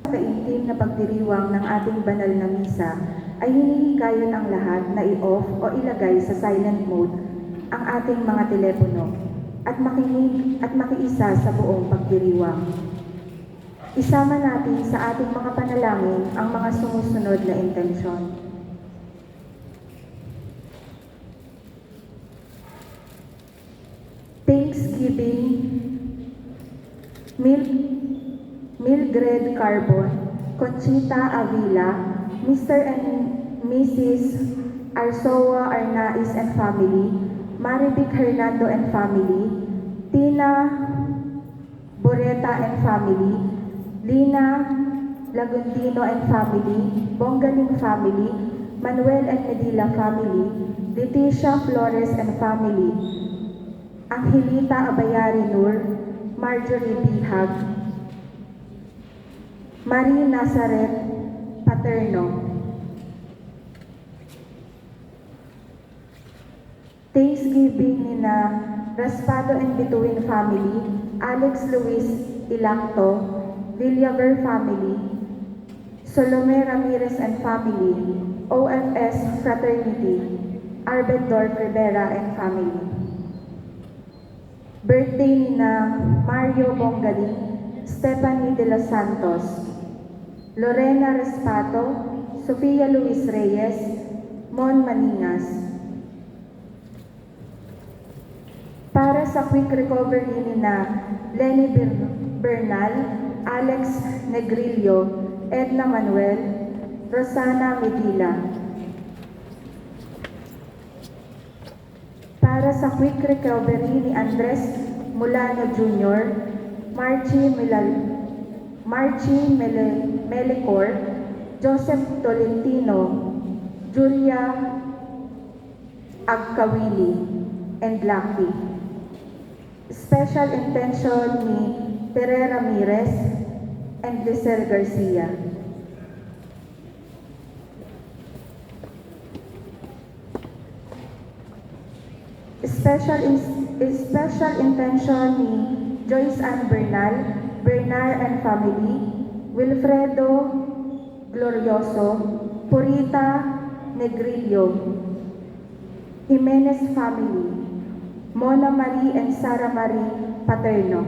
kaintim na pagdiriwang ng ating banal na misa, ay hinihikayat ang lahat na i-off o ilagay sa silent mode ang ating mga telepono at makinig at makiisa sa buong pagdiriwang. Isama natin sa ating mga panalangin ang mga sumusunod na intensyon. Thanksgiving, Mildred Carbon, Conchita Avila, Mr. and Mrs. Arsoa Arnaiz and family, Marivic Hernando and family, Tina Boreta and family, Lina Lagundino and family, Bonggaling family, Manuel and Medila family, Leticia Flores and family, Angelita Abayari Nur, Marjorie Bihag, Marie Nazareth Paterno. Thanksgiving ni na Raspado and Bituin family, Alex Luis Ilacto, Villaver family, Solome Ramirez and family, OFS Fraternity, Arbendorf Rivera and family. Birthday ni na Mario Bonggaling, Stephanie de los Santos, Lorena Respato, Sofia Luis Reyes, Mon Maningas. Para sa quick recovery ni na Lenny Bernal, Alex Negrillo, Edna Manuel, Rosana Medila. Para sa quick recovery ni Andres Mulano Jr., Marchie Melecor, Joseph Tolentino, Julia Agkawili, and Lucky. Special intention ni Tere Ramirez and Lisel Garcia. Special intention ni Joyce Ann Bernal, Bernard and family, Wilfredo Glorioso, Purita Negrillo, Jimenez family, Mona Marie and Sara Marie Paterno.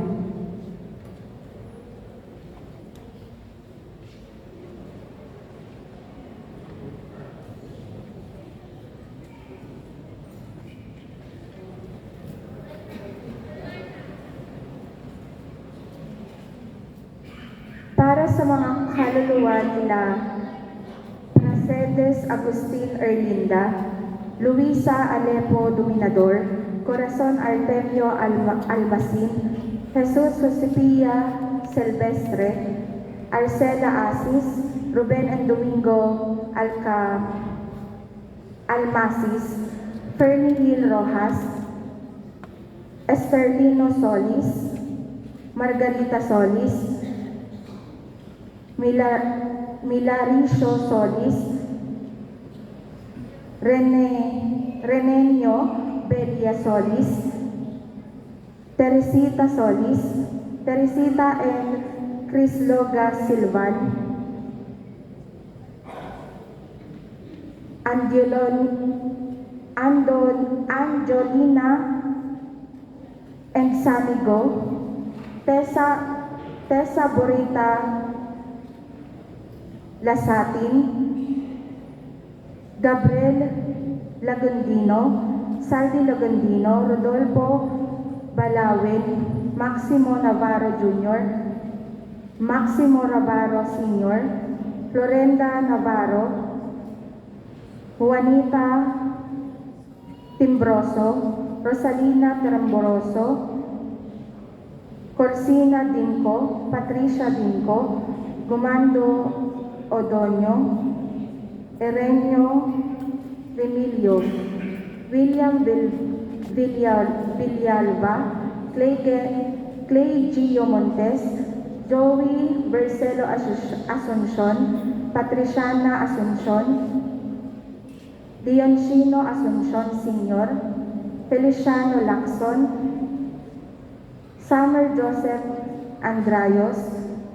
Para sa mga kaluluwa nila Pracedes Agustin Erlinda, Luisa Alepo Dominador, Corazon Artemio Almasin, Jesus Josepia Silvestre, Arcela Asis, Ruben and Domingo Almasis, Fernie Hill Rojas, Esterlino Solis, Margarita Solis, Milaricio Solis, Renenio Belia Solis, Teresita Solis, Teresita and Crisloga Silvan, Angelina and Samigo, Tessa Borita Lasatin, Gabriel Lagundino, Saldi Lagundino, Rodolfo Balawin, Maximo Navarro Jr., Maximo Navarro Sr., Florenda Navarro, Juanita Timbroso, Rosalina Tramboroso, Corsina Dinco, Patricia Dinco, Gumando Odonio, Erenio Remilio, William Villalba, Clay Gio Montes, Joey Bercelo Asuncion, Patriciana Asuncion, Dioncino Asuncion Sr., Feliciano Lacson, Summer Joseph Andrayos,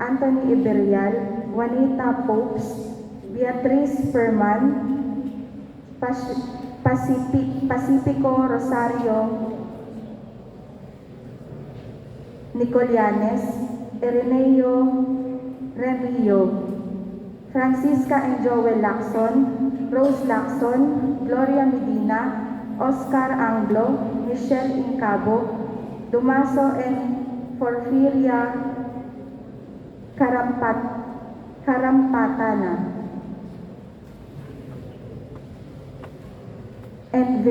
Anthony Iberial, Juanita Popes, Beatriz Perman, Pacifico Rosario Nicolianes, Ireneo Remillo, Francisca and Joel Lacson, Rose Lacson, Gloria Medina, Oscar Anglo, Michelle Incabo, Dumaso and Porfiria Karampatana, and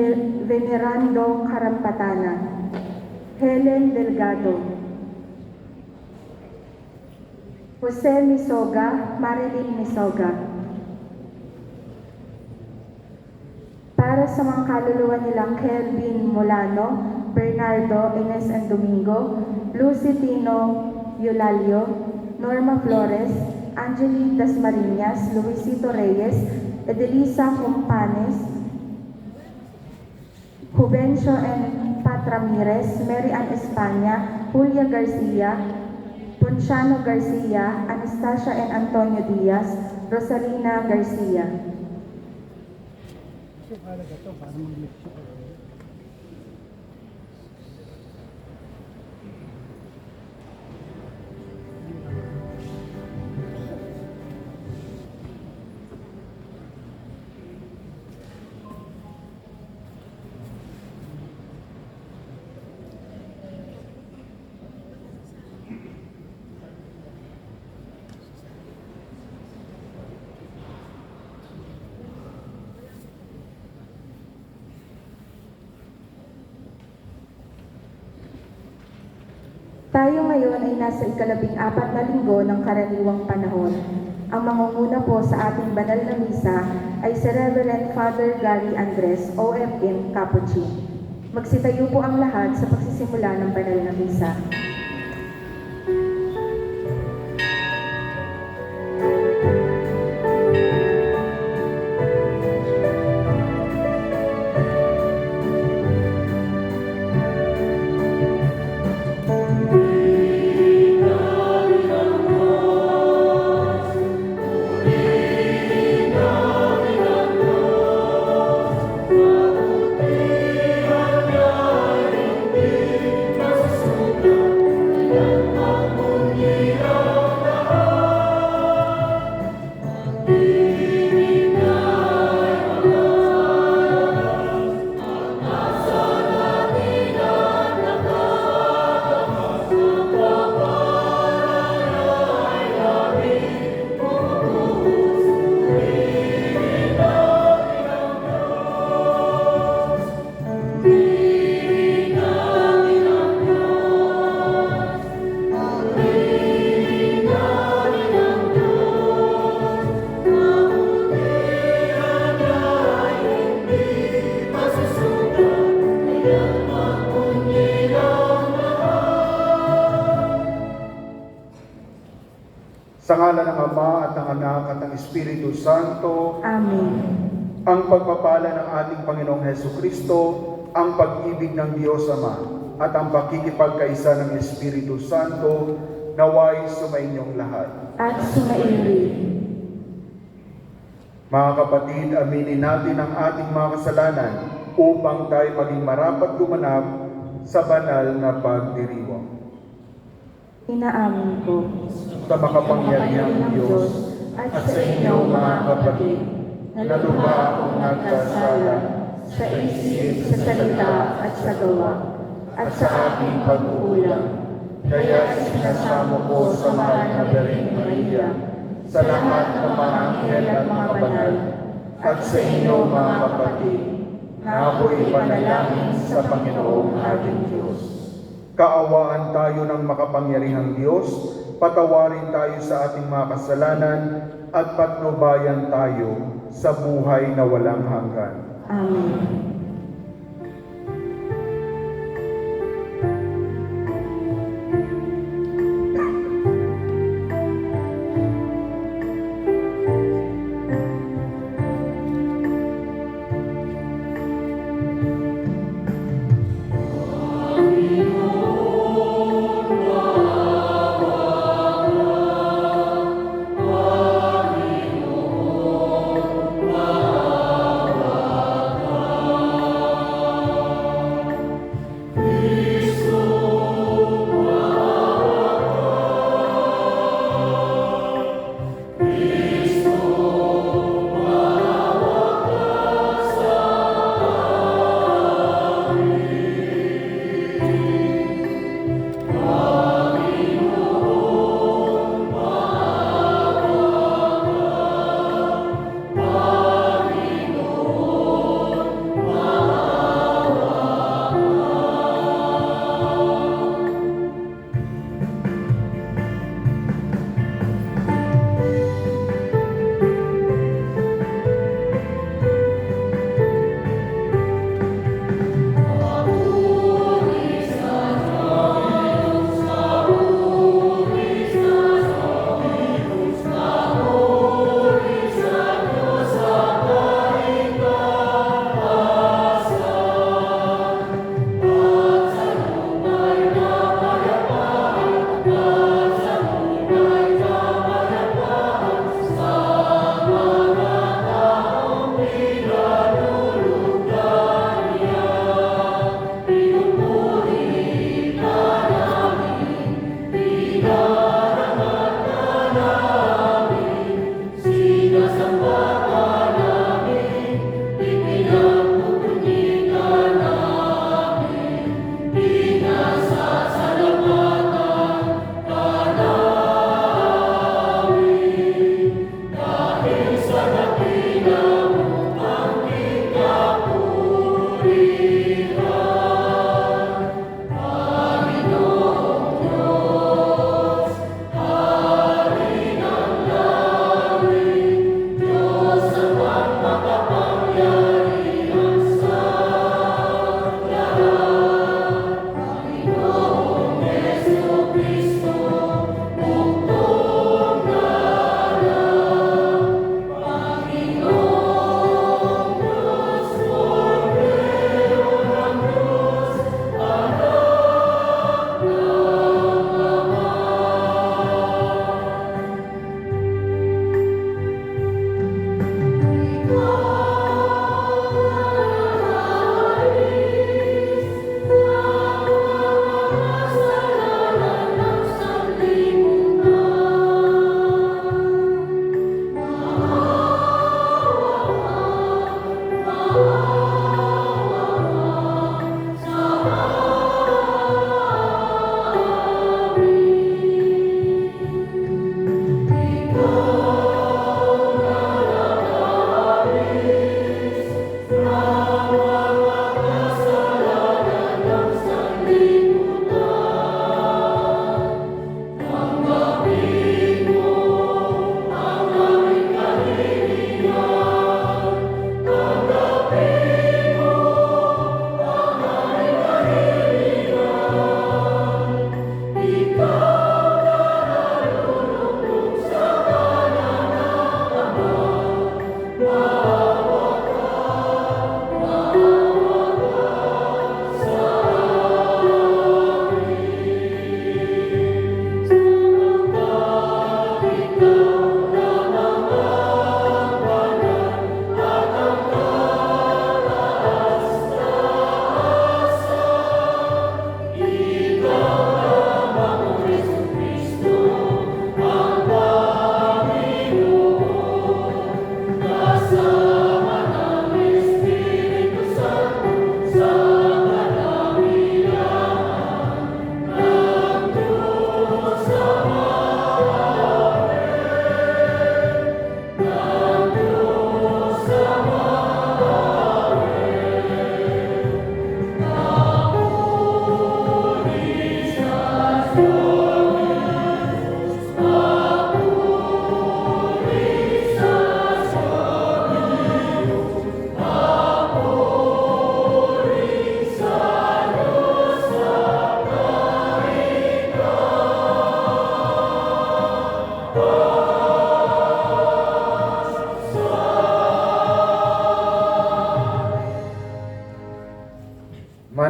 Venerando Karampatana, Helen Delgado, Jose Misoga, Marilyn Misoga. Para sa mga kaluluwa nilang Kelvin Molano, Bernardo, Ines and Domingo, Lucy Tino Eulalio, Norma Flores, Angelique Dasmariñas, Luisito Reyes, Edelisa Companes, Juvencio and Pat Ramirez, Mary Ann España, Julia Garcia, Ponciano Garcia, Anastasia and Antonio Diaz, Rosalina Garcia. Tayo ngayon ay nasa ika-14 na linggo ng karaniwang panahon. Ang mangunguna po sa ating banal na misa ay si Reverend Father Gary Andres, OFM, Capuchin. Magsitayo po ang lahat sa pagsisimula ng banal na misa. Sa ngalan ng Ama at ng Anak at ng Espiritu Santo. Amen. Ang pagpapala ng ating Panginoong Hesukristo, ang pag-ibig ng Diyos Ama, at ang pakikipagkaisa ng Espiritu Santo, naway sumainyong lahat. At sumainyo. Mga kapatid, aminin natin ang ating mga kasalanan upang tayo maging marapat gumanap sa banal na pagdiriwang. Inaamin ko Sa makapangyarihang Diyos at sa inyo mga kapatid, na lubha akong nagkasala sa isip, sa salita at sa gawa, at sa aking pag-uulang. Kaya sinasamo ko sa mahal na Birheng Maria, sa lahat ng mga anghel at mga banal, at sa inyo mga kapatid, na ako'y panalangin sa Panginoong ating Diyos. Kaawaan tayo ng makapangyarihang Diyos, patawarin tayo sa ating mga kasalanan, at patnubayan tayo sa buhay na walang hanggan. Amen. Amen.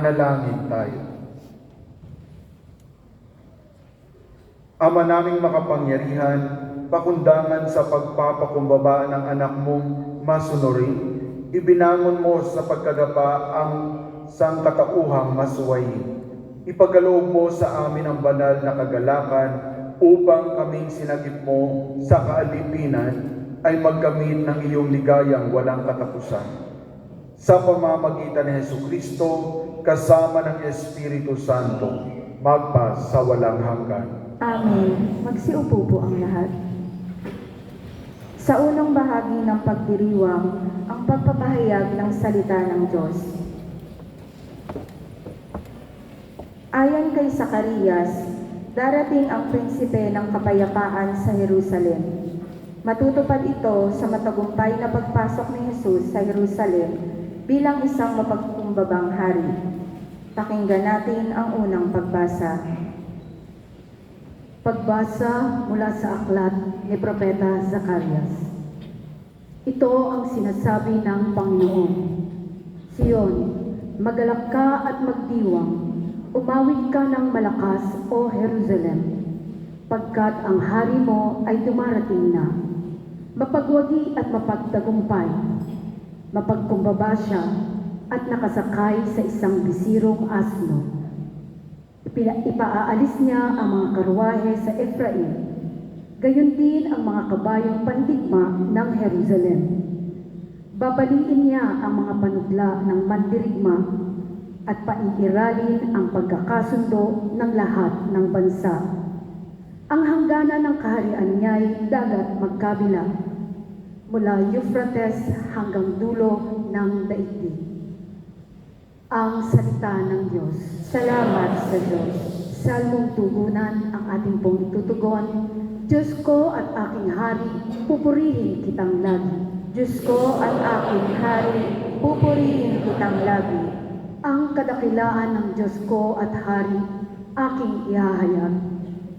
Manalangin tayo. Ama naming makapangyarihan, pakundangan sa pagpapakumbaba ng anak mong masunuri, ibinangon mo sa pagkadapa ang sangkatauhang masuwayin. Ipagaloob mo sa amin ang banal na kagalakan upang kaming sinagip mo sa kaalipinan ay magkamit ng iyong ligayang walang katapusan. Sa pamamagitan ni Jesucristo, kasama ng Espiritu Santo, magpa sa walang hanggan. Amen. Magsiupo po ang lahat. Sa unang bahagi ng pagdiriwang, ang pagpapahayag ng salita ng Diyos. Ayon kay Zacarias, darating ang prinsipe ng kapayapaan sa Jerusalem. Matutupad ito sa matagumpay na pagpasok ni Jesus sa Jerusalem bilang isang mapagkumbabang hari. Pakinggan natin ang unang pagbasa. Pagbasa mula sa aklat ni Propeta Zacarias. Ito ang sinasabi ng Panginoon. Siyon, magalak ka at magdiwang. Umawit ka ng malakas, O Jerusalem, pagkat ang hari mo ay dumarating na. Mapagwagi at mapagtagumpay. Mapagkumbaba siya at nakasakay sa isang bisirong asno. Ipaaalis niya ang mga karwahe sa Efraim, gayon din ang mga kabayong pandigma ng Jerusalem. Babaliin niya ang mga panudla ng mandirigma at paiiralin ang pagkakasundo ng lahat ng bansa. Ang hangganan ng kaharian niya ay dagat magkabila, mula Euphrates hanggang dulo ng daigdig. Ang salita ng Diyos. Salamat sa Diyos. Salmong tugunan ang ating pong itutugon. Diyos ko at aking hari, pupurihin kitang lagi. Diyos ko at aking hari, pupurihin kitang lagi. Ang kadakilaan ng Diyos ko at hari, aking ihahayag.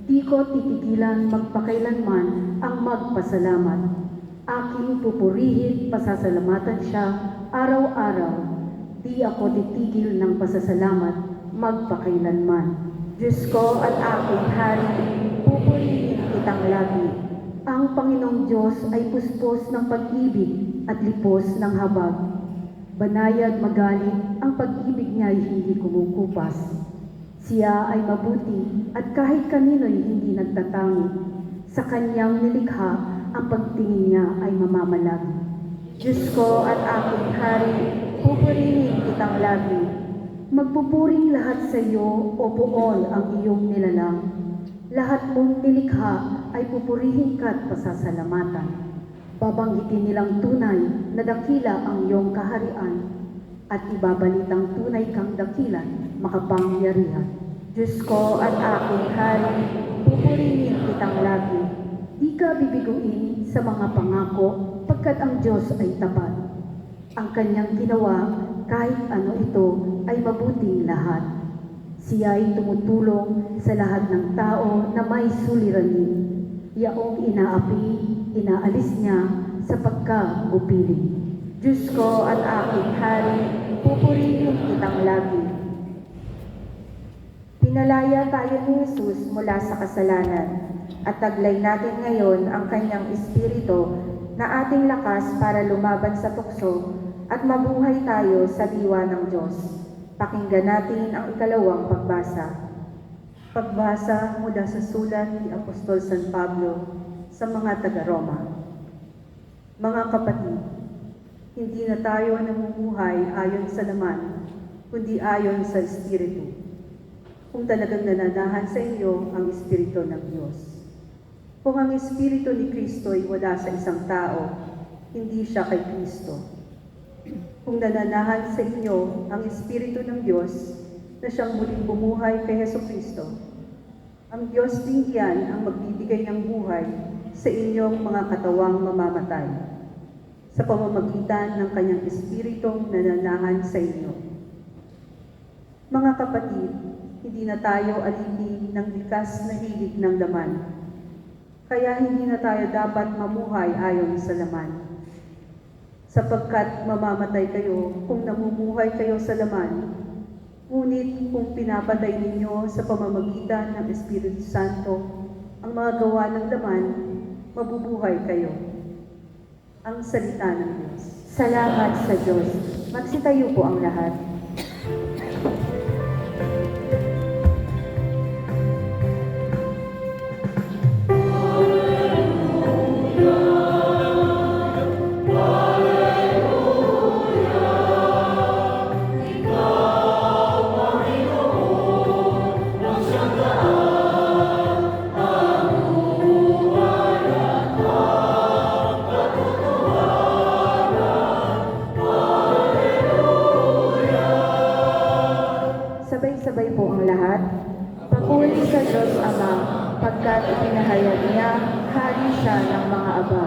Di ko titigilan magpakailanman ang magpasalamat. Aking pupurihin, pasasalamatan siya araw-araw. Di ako titigil ng pasasalamat magpakailanman. Diyos ko at aking hari, pupurihin kitang lagi. Ang Panginoong Diyos ay puspos ng pag-ibig at lipos ng habag. Banayad magalit, ang pag-ibig niya ay hindi kumukupas. Siya ay mabuti at kahit kanino'y hindi nagtatangi. Sa kanyang nilikha, ang pagtingin niya ay mamamalagi. Diyos ko at aking hari, pupurihin kitang lagi. Magpupuring lahat sa iyo, O Poon, ang iyong nilalang. Lahat mong nilikha ay pupurihin ka at pasasalamatan. Babanggitin nilang tunay na dakila ang iyong kaharian at ibabalitang tunay kang dakilan, makapangyarihan. Diyos ko at aking hari, pupurihin kitang lagi. Di ka bibiguin sa mga pangako pagkat ang Diyos ay tapat. Ang kanyang ginawa, kahit ano ito, ay mabuting lahat. Siya ay tumutulong sa lahat ng tao na may suliranin. Yaong inaapi, inaalis niya sa pagkagupiling. Diyos ko at aking hari, pupurihin kitang lagi. Pinalaya tayo ni Jesus mula sa kasalanan at taglay natin ngayon ang kanyang espiritu na ating lakas para lumaban sa tukso at mabuhay tayo sa diwa ng Diyos. Pakinggan natin ang ikalawang pagbasa. Pagbasa mula sa sulat ni Apostol San Pablo sa mga taga-Roma. Mga kapatid, hindi na tayo namumuhay ayon sa laman, kundi ayon sa Espiritu. Kung talagang nananahan sa inyo ang Espiritu ng Diyos. Kung ang Espiritu ni Kristo ay wala sa isang tao, hindi siya kay Kristo. Kung nananahan sa inyo ang Espiritu ng Diyos na siyang muling bumuhay kay Jesucristo, ang Diyos din yan ang magbibigay ng buhay sa inyong mga katawang mamamatay sa pamamagitan ng kanyang Espiritong nananahan sa inyo. Mga kapatid, hindi na tayo alipin ng likas na hilig ng laman. Kaya hindi na tayo dapat mamuhay ayon sa laman. Sapagkat mamamatay kayo kung namumuhay kayo sa laman, Ngunit kung pinapatay ninyo sa pamamagitan ng Espiritu Santo ang mga gawa ng laman, mabubuhay kayo. Ang salita ng Diyos. Salamat sa Diyos. Magsitayo po ang lahat. Sabay-sabay po ang lahat. Papuri sa Diyos Ama, pagkat ipinahayag niya, hari siya ng mga aba.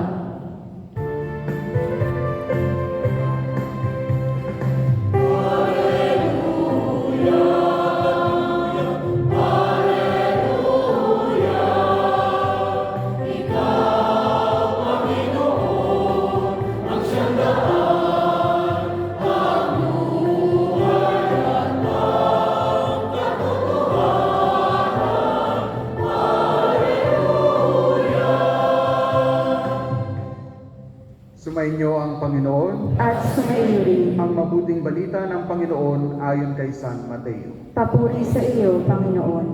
Sumainyo ang Panginoon. At sumaiyo rin. Ang mabuting balita ng Panginoon ayon kay San Mateo. Papuri sa iyo, Panginoon.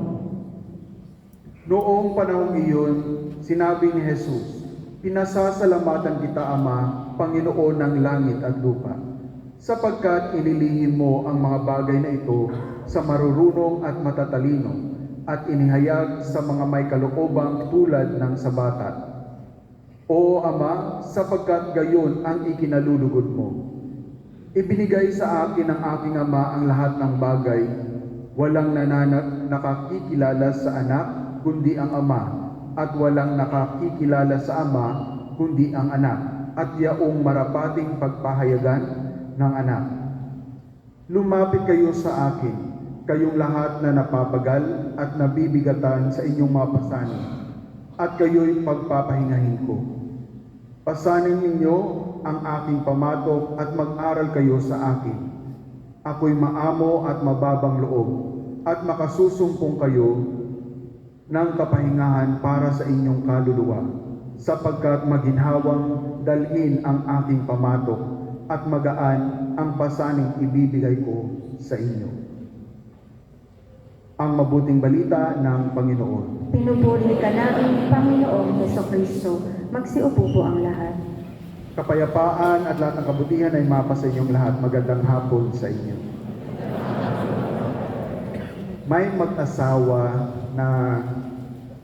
Noong panahong iyon, sinabi ni Jesus, "Pinasasalamatan kita, Ama, Panginoon ng langit at lupa, sapagkat inilihim mo ang mga bagay na ito sa marurunong at matatalino, at inihayag sa mga may kaloobang tulad ng sa bata. Oo, Ama, sapagkat gayon ang ikinalulugod mo. Ibinigay sa akin ng aking Ama ang lahat ng bagay. Walang nakakikilala sa anak, kundi ang Ama, at walang nakakikilala sa Ama, kundi ang anak, at yaong marapating pagpahayagan ng anak. Lumapit kayo sa akin, kayong lahat na napapagal at nabibigatan sa inyong mga pasanin, at kayo'y pagpapahingahin ko. Pasanin ninyo ang aking pamatok at mag-aral kayo sa akin. Ako'y maamo at mababang loob, at makasusumpong kayo ng kapahingahan para sa inyong kaluluwa, sapagkat maginhawang dalhin ang aking pamatok at magaan ang pasaning ibibigay ko sa inyo." Ang mabuting balita ng Panginoon. Pinupuri ka namin, Panginoong Hesukristo. Magsiupo po ang lahat. Kapayapaan at lahat ng kabutihan ay mapa sa inyong lahat. Magandang hapon sa inyo. May mag-asawa na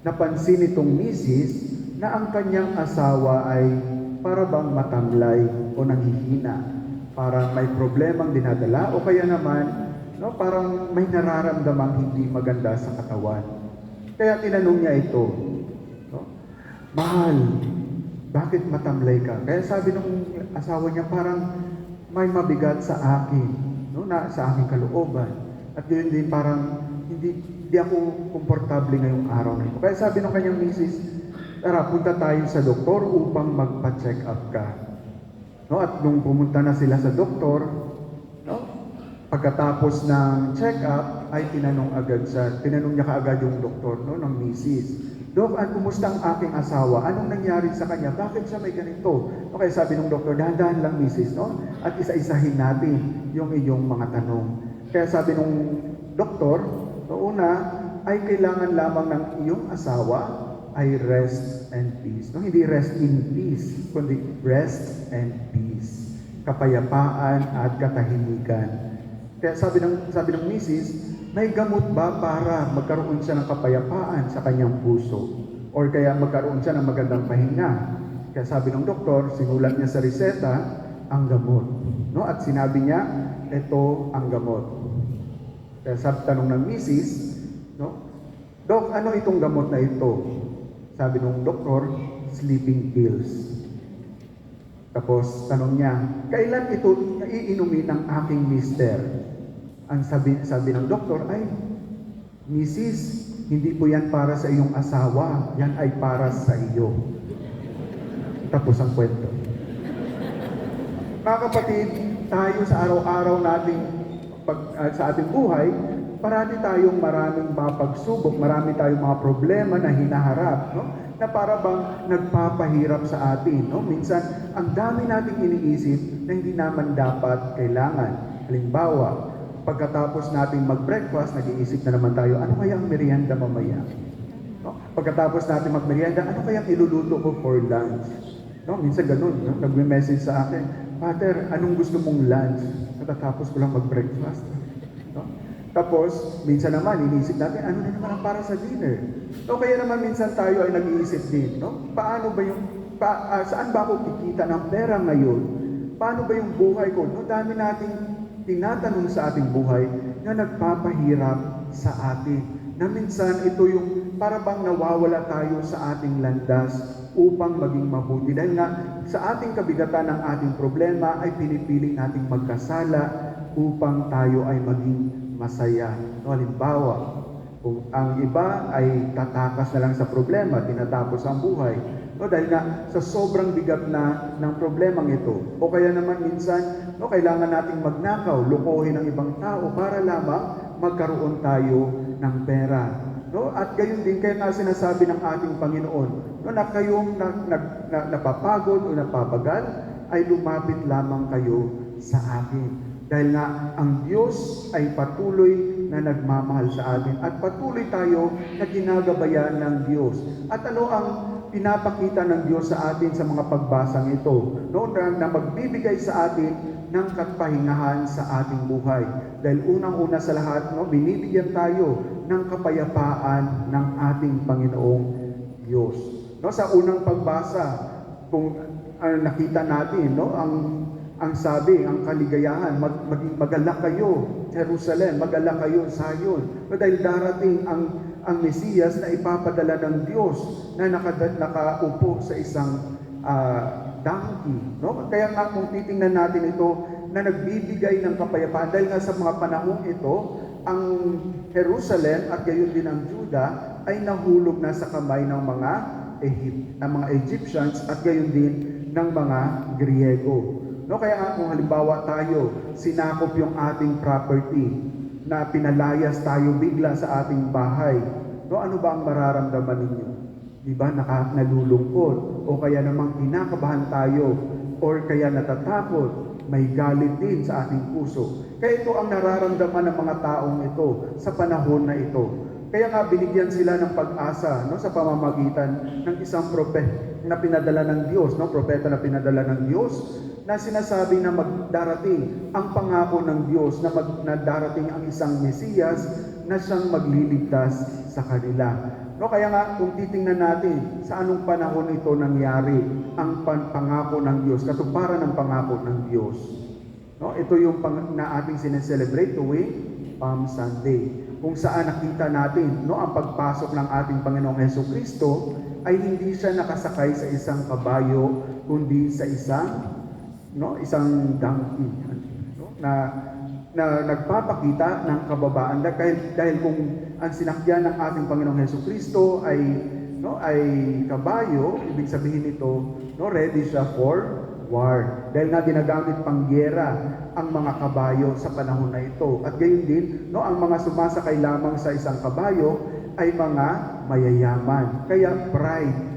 napansin itong misis na ang kanyang asawa ay para bang matamlay o nanghihina. Parang may problemang dinadala o kaya naman parang may nararamdamang hindi maganda sa katawan. Kaya tinanong niya ito, "Mahal, bakit matamlay ka?" Kaya sabi ng asawa niya, "Parang may mabigat sa akin, na sa aking kalooban. At yun din parang hindi ako komportable ngayong araw na ito." Kaya sabi ng kanyang misis, "Tara, punta tayo sa doktor upang magpa-check up ka." At nung pumunta na sila sa doktor, pagkatapos ng check-up ay tinanong niya kaagad yung doktor ng misis, "Dok, kumusta ang aking asawa? Anong nangyari sa kanya? Bakit siya may ganito?" Kaya sabi ng doktor, "Dahan-dahan lang, misis, at isa-isahin natin yung iyong mga tanong." Kaya sabi ng doktor, una ay kailangan lamang ng iyong asawa ay rest and peace. Hindi rest in peace, kundi rest and peace. Kapayapaan at katahimikan. Kaya sabi ng misis, may gamot ba para magkaroon siya ng kapayapaan sa kanyang puso? Or kaya magkaroon siya ng magandang pahinga? Kaya sabi ng doktor, sinulat niya sa reseta, ang gamot. At sinabi niya, ito ang gamot. Kaya tanong ng misis, "Dok, ano itong gamot na ito?" Sabi ng doktor, sleeping pills. Tapos tanong niya, "Kailan ito iinumin ng aking mister?" Ang sabi ng doktor ay, "Misis, hindi po yan para sa iyong asawa, yan ay para sa iyo." Tapos ang kwento. Mga kapatid, tayo sa araw-araw nating sa ating buhay, parati tayong maraming mga pagsubok, marami tayong mga problema na hinaharap, no? Na para bang nagpapahirap sa atin, no? Minsan, ang dami nating iniisip na hindi naman dapat kailangan. Halimbawa, pagkatapos nating mag-breakfast, nag-iisip na naman tayo, ano kaya ang merienda mamaya? No? Pagkatapos natin mag-merienda, ano kaya ang iluluto ko for lunch? No? Minsan ganun, no? Nagme-message sa akin, Pater, anong gusto mong lunch? Natatapos ko lang mag-breakfast. No? Tapos, minsan naman, iniisip natin, ano na naman ang para sa dinner? No, kaya naman minsan tayo ay nag-iisip din, no? Paano ba saan ba ako kikita ng pera ngayon? Paano ba yung buhay ko? No, dami nating tinatanong sa ating buhay na nagpapahirap sa atin. Na minsan ito yung para bang nawawala tayo sa ating landas upang maging mabuti. Dahil nga sa ating kabigatan ng ating problema ay pinipili nating magkasala upang tayo ay maging masaya. No, halimbawa, kung ang iba ay tatakas na lang sa problema, tinatapos ang buhay. No, dahil nga sa sobrang bigat na ng problemang ito. O kaya naman minsan, no, kailangan nating magnakaw, lukohin ang ibang tao para lamang magkaroon tayo ng pera. No? At gayon din, kaya nga sinasabi ng ating Panginoon, no, na kayong napapagod o napabagal, ay lumapit lamang kayo sa akin. Dahil nga, ang Diyos ay patuloy na nagmamahal sa atin at patuloy tayo na ginagabayan ng Diyos. At ano ang pinapakita ng Diyos sa atin sa mga pagbasang ito? No? Na magbibigay sa atin ng kapahingahan sa ating buhay. Dahil unang-una sa lahat, no, binibigyan tayo ng kapayapaan ng ating Panginoong Diyos. No, sa unang pagbasa, kung nakita natin, no, ang sabi, ang kaligayahan, maging magalak kayo, Jerusalem, magalak kayo, Zion. No, dahil darating ang Mesiyas na ipapadala ng Diyos na nakaupo sa isang donkey. No? Kaya nga kung titingnan natin ito, na nagbibigay ng kapayapaan, dahil nga sa mga panahong ito, ang Jerusalem at gayon din ang Juda ay nahulog na sa kamay ng mga Egyptians at gayon din ng mga Griego. No, kaya nga kung halimbawa tayo, sinakop yung ating property, na pinalayas tayo bigla sa ating bahay, no, ano ba ang mararamdaman ninyo? Di ba, nalulungkot, o kaya namang kinakabahan tayo, or kaya natatakot, may galit din sa ating puso. Kaya ito ang nararamdaman ng mga taong ito sa panahon na ito. Kaya nga binigyan sila ng pag-asa, no, sa pamamagitan ng isang na pinadala ng Diyos, no, propeta na pinadala ng Diyos, na sinasabi na magdarating ang pangako ng Diyos na darating ang isang Mesiyas na siyang magliligtas sa kanila. No, kaya nga kung titingnan natin sa anong panahon ito nangyari ang pangako ng Diyos, katuparan ng pangako ng Diyos. No, ito yung na ating sineselebrate tuwing Palm Sunday, kung saan nakita natin, no, ang pagpasok ng ating Panginoong Hesukristo ay hindi siya nakasakay sa isang kabayo, kundi sa isang donkey, no, na nagpapakita ng kababaan dahil kung ang sinakyan ng ating Panginoong Hesukristo ay kabayo, ibig sabihin nito, no, ready siya for war. Dahil nga ginagamit pang gyera ang mga kabayo sa panahon na ito. At gayon din, no, ang mga sumasakay lamang sa isang kabayo ay mga mayayaman. Kaya pride.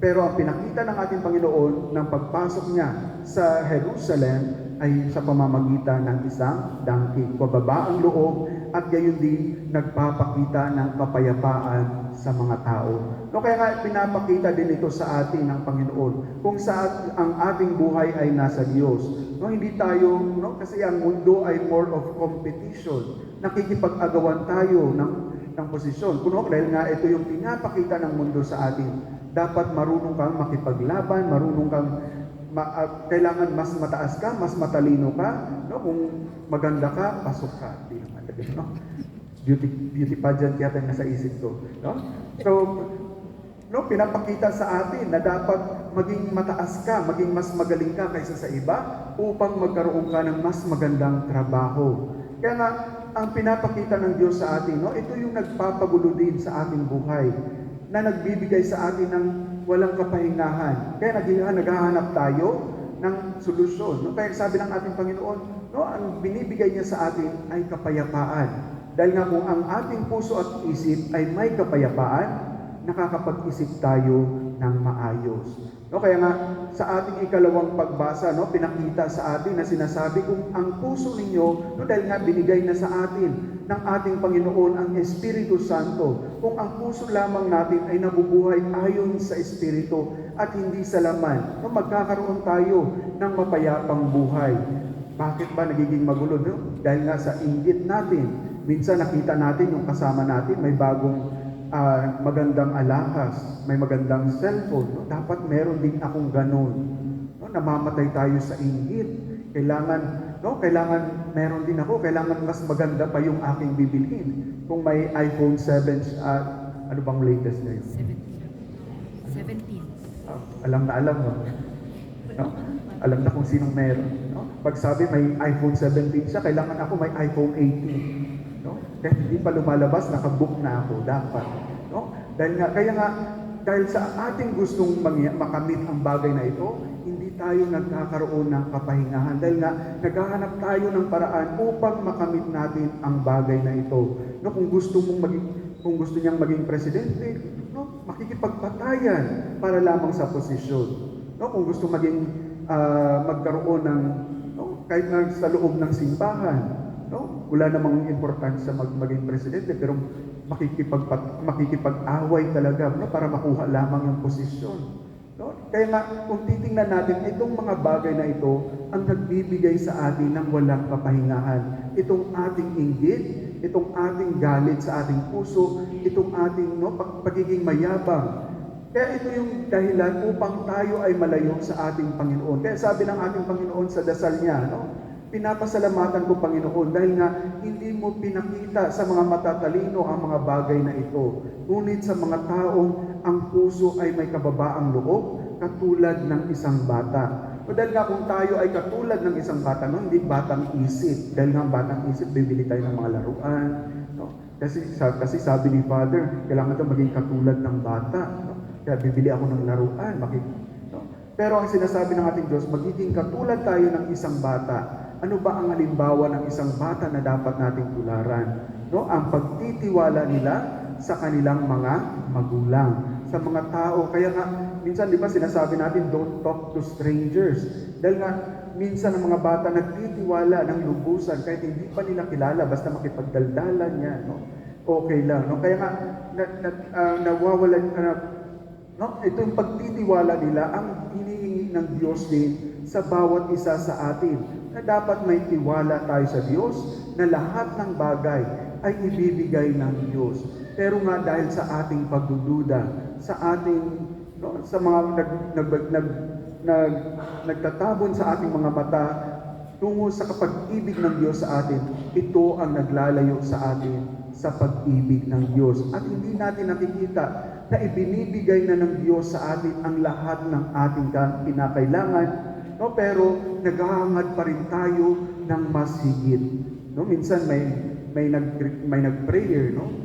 Pero ang pinakita ng ating Panginoon ng pagpasok niya sa Jerusalem ay sa pamamagitan ng isang donkey. Pababa ang loob at gayon din nagpapakita ng kapayapaan sa mga tao. No, kaya nga pinapakita din ito sa atin ng Panginoon kung saan ang ating buhay ay nasa Diyos. No, hindi tayo, no, kasi ang mundo ay more of competition. Nakikipag-agawan tayo ng posisyon. Kuno, dahil nga ito yung pinapakita ng mundo sa atin. Dapat marunong kang makipaglaban, marunong kang kailangan mas mataas ka, mas matalino ka, no? Kung maganda ka, pasok ka. Hindi naman, no? Beauty pageant yata nasa isip ko, no? So, no, pinapakita sa atin na dapat maging mataas ka, maging mas magaling ka kaysa sa iba upang magkaroon ka ng mas magandang trabaho. Kaya nga, ang pinapakita ng Diyos sa atin, no, ito yung nagpapagulo din sa ating buhay, na nagbibigay sa atin ng walang kapahingahan. Kaya naghahanap tayo ng solusyon. No? Kaya sabi ng ating Panginoon, no, ang binibigay niya sa atin ay kapayapaan. Dahil nga kung ang ating puso at isip ay may kapayapaan, nakakapag-isip tayo ng maayos. No, kaya nga sa ating ikalawang pagbasa, no, pinakita sa atin na sinasabi kung ang puso ninyo, no, dahil nga binigay na sa atin ng ating Panginoon ang Espiritu Santo, kung ang puso lamang natin ay nabubuhay ayon sa Espiritu at hindi sa laman, no, magkakaroon tayo ng mapayapang buhay. Bakit ba nagiging magulo? No? Dahil nga sa inggit natin, minsan nakita natin yung kasama natin may bagong magandang alahas, may magandang cellphone. No? Dapat meron din akong ganun. No? Namamatay tayo sa inggit. Kailangan meron din ako. Kailangan mas maganda pa yung aking bibilhin. Kung may iPhone 7, ano bang latest na yun? 17. Alam na alam, no? No? Alam na kung sinong meron. No? Pag sabi may iPhone 17 siya, kailangan ako may iPhone 18. No? Kahit hindi pa lumalabas, nakabook na ako dapat. No? Dahil sa ating gustong makamit ang bagay na ito, hindi tayo nagkakaroon ng kapahingahan. Dahil nga, naghahanap tayo ng paraan upang makamit natin ang bagay na ito. No? Kung gusto niyang maging presidente, no? Makikipagpatayan para lamang sa posisyon. No? Kung gusto magkaroon ng, no? Kahit na sa loob ng simbahan, no? Wala namang importansya maging presidente, pero makikipag-away talaga, no? Para makuha lamang yung posisyon. No? Kaya nga, kung titingnan natin, itong mga bagay na ito ang nagbibigay sa atin ng walang kapahingahan. Itong ating inggit, itong ating galit sa ating puso, itong ating, no, pagiging mayabang. Kaya ito yung dahilan upang tayo ay malayo sa ating Panginoon. Kaya sabi ng ating Panginoon sa dasal niya, no? Pinapasalamatan ko, Panginoon, dahil nga hindi mo pinakita sa mga matatalino ang mga bagay na ito. Ngunit sa mga taong ang puso ay may kababaang loob, katulad ng isang bata. O dahil nga kung tayo ay katulad ng isang bata, no, hindi batang isip. Dahil nga batang isip, bibili tayo ng mga laruan. No? Kasi sabi ni Father, kailangan ito maging katulad ng bata. No? Kaya bibili ako ng laruan. No? Pero ang sinasabi ng ating Diyos, magiging katulad tayo ng isang bata. Ano ba ang halimbawa ng isang bata na dapat nating tularan? No? Ang pagtitiwala nila sa kanilang mga magulang, sa mga tao. Kaya nga, minsan di ba sinasabi natin, don't talk to strangers. Dahil nga, minsan ang mga bata nagtitiwala ng lubusan kahit hindi pa nila kilala, basta makipagdaldalan niya, no? Okay lang. No? Kaya nga, nawawalan, no? Ito yung pagtitiwala nila ang hinihingi ng Diyos din sa bawat isa sa atin, na dapat may tiwala tayo sa Diyos, na lahat ng bagay ay ibibigay ng Diyos. Pero nga dahil sa ating pagdududa, sa ating, no, sa mga nagtatabon sa ating mga mata tungo sa pag-ibig ng Diyos sa atin, ito ang naglalayo sa atin sa pag-ibig ng Diyos. At hindi natin nakikita na ibinibigay na ng Diyos sa atin ang lahat ng ating kinakailangan, no? Pero naghahangad pa rin tayo ng mas higit. No? Minsan may nag-prayer, no?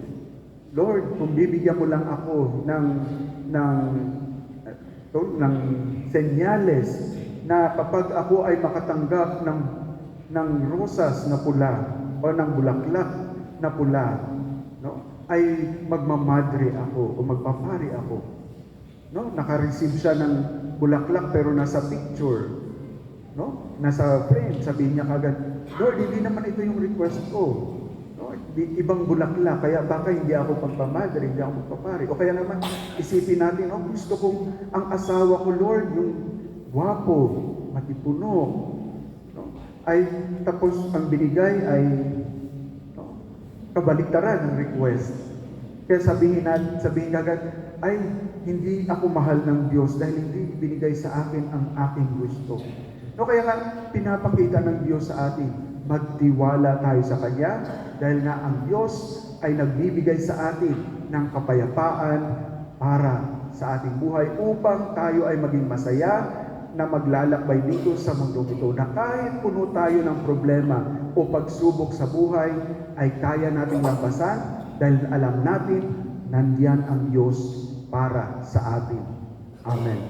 Lord, kung bibigyan mo lang ako ng senyales na kapag ako ay makatanggap ng rosas na pula o ng bulaklak na pula, no? Ay magmamadre ako o magpapari ako. No? Naka-receive siya ng bulaklak pero nasa picture, no? Nasa frame. Sabihin niya kagad, Lord, hindi naman ito yung request ko. No? Ibang bulaklak, kaya baka hindi ako pagpamadre, hindi ako magpapari. O kaya naman, isipin natin, oh, gusto kong ang asawa ko, Lord, yung gwapo, matipuno. No? Ay, tapos ang binigay ay, no, kabaliktaran ng request. Kaya sabihin agad, ay, hindi ako mahal ng Diyos dahil hindi binigay sa akin ang aking gusto. No, kaya nga, pinapakita ng Diyos sa atin, magtiwala tayo sa Kanya dahil nga ang Diyos ay nagbibigay sa atin ng kapayapaan para sa ating buhay upang tayo ay maging masaya na maglalakbay dito sa mundong ito, na kahit puno tayo ng problema o pagsubok sa buhay ay kaya nating lampasan dahil alam natin nandiyan ang Diyos para sa atin. Amen.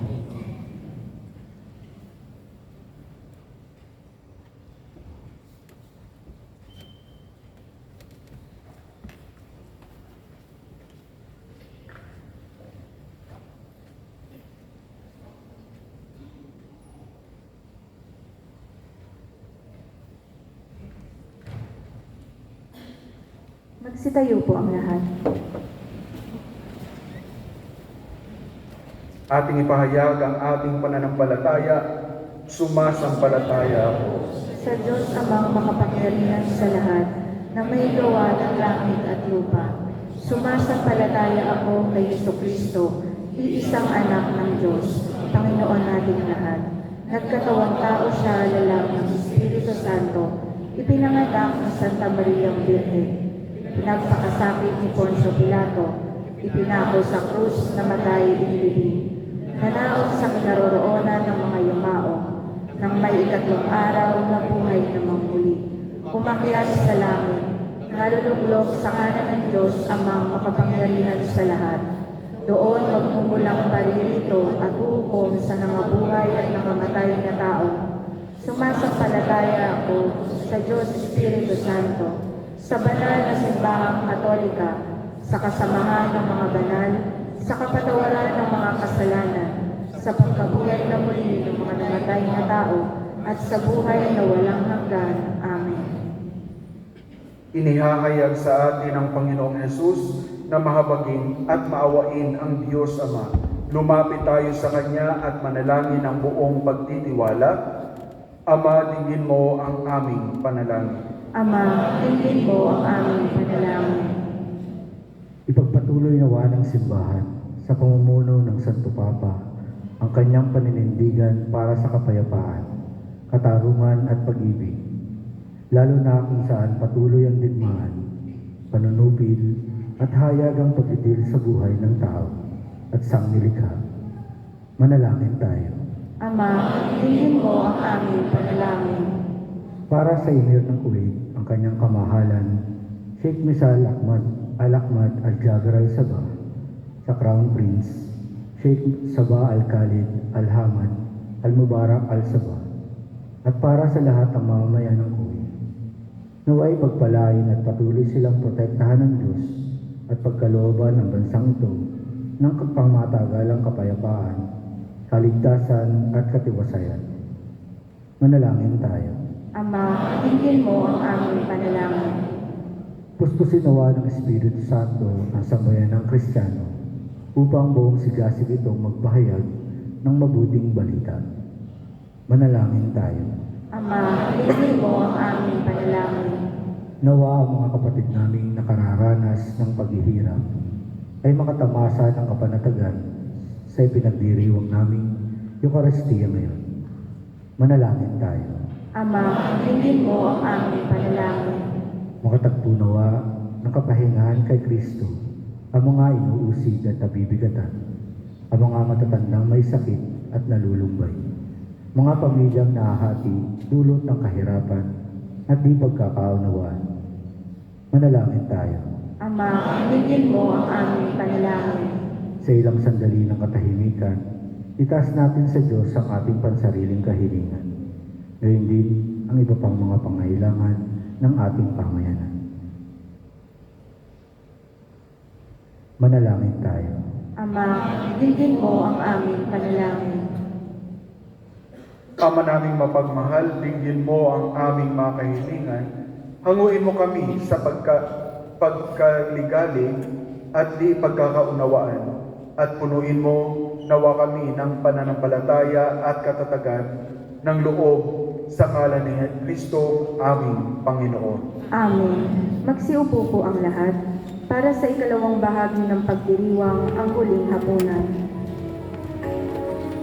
Sitayo po ang lahat. Ating ipahayag ang ating pananampalataya, sumasampalataya ako. Sa Diyos amang makapangyarihan sa lahat, na may gawa ng langit at lupa. Sumasampalataya ako kay Jesucristo, iisang anak ng Diyos, Panginoon nating lahat. Nagkatawang tao siya lalang ng Espiritu Santo, ipinanganak ng Santa Maria Virgen. Pinagpakasakit ni Poncio Pilato, ipinako sa krus, namatay, inilibing. Nanaon sa kinaroroonan ng mga yumao, nang may ikatlong araw na buhay na muli. Umakyat sa langit, naluluglok sa kanan ng Diyos amang makapangyarihan sa lahat. Doon magmumulang paririto at uhukom sa nangabuhay at nangamatay na tao. Sumasampalataya ako sa Diyos Espiritu Santo, sa banal na simbahang Katolika, sa kasamahan ng mga banal, sa kapatawaran ng mga kasalanan, sa pagkabuhay na muli ng mga namatay na tao, at sa buhay na walang hanggan. Amen. Inihahayag sa atin ng Panginoong Hesus na mahabagin at maawain ang Diyos Ama. Lumapit tayo sa Kanya at manalangin ang buong pagtitiwala. Ama, dinggin mo ang aming panalangin. Ama, dinggin mo ang aming panalangin. Ipagpatuloy nawa ng simbahan sa pamumuno ng Santo Papa ang kanyang paninindigan para sa kapayapaan, katarungan at pag-ibig, lalo na kung saan patuloy ang digmaan, panunupil at hayagang pagdidil sa buhay ng tao at sangnilikha. Manalangin tayo. Ama, dinggin mo ang aming panalangin. Para sa Emir ng Kuwait, ang kanyang kamahalan, Sheikh Misal Al-Ahmad Al-Jaber Al-Sabah, sa Crown Prince, Sheikh Sabah Al-Khalid Al-Hamad Al-Mubarak Al-Sabah, at para sa lahat ng mamamayan ng Kuwait. Naway pagpalain at patuloy silang protektahan ng Diyos at pagkalooban ng bansang ito ng pangmatagalang kapayapaan, kaligtasan at katiwasayan. Manalangin tayo. Ama, dinggin mo ang aming panalangin. Puspusin nawa ng Espiritu Santo ang sambayan ng Kristiyano upang buong sigasig itong magpahayag ng mabuting balita. Manalangin tayo. Ama, dinggin mo ang aming panalangin. Nawa ang mga kapatid naming nakararanas ng paghihirap ay makatamasa ng kapanatagan sa ipinagdiriwang naming Eucharistia ngayon. Manalangin tayo. Ama, dinggin mo ang aming panalangin. Makatagpo nawa ng kapahingahan kay Kristo ang mga inuusig at nabibigatan, ang mga matatandang may sakit at nalulumbay, mga pamilyang nahahati dulot ng kahirapan at di pagkakaunawaan. Manalangin tayo. Ama, dinggin mo ang aming panalangin. Sa ilang sandali ng katahimikan, itaas natin sa Diyos ang ating pansariling kahilingan. Ngayon din ang iba pang mga pangailangan ng ating pamayanan. Manalangin tayo. Ama, dinggin mo ang aming panalangin. Ama naming mapagmahal, dinggin mo ang aming mga kahilingan. Hanguin mo kami sa pagkaligali at di pagkakaunawaan, at punuin mo nawa kami ng pananampalataya at katatagan ng loob sa ngalan ni Kristo aming Panginoon. Amen. Magsiupo po ang lahat para sa ikalawang bahagi ng pagdiriwang ang huling hapunan.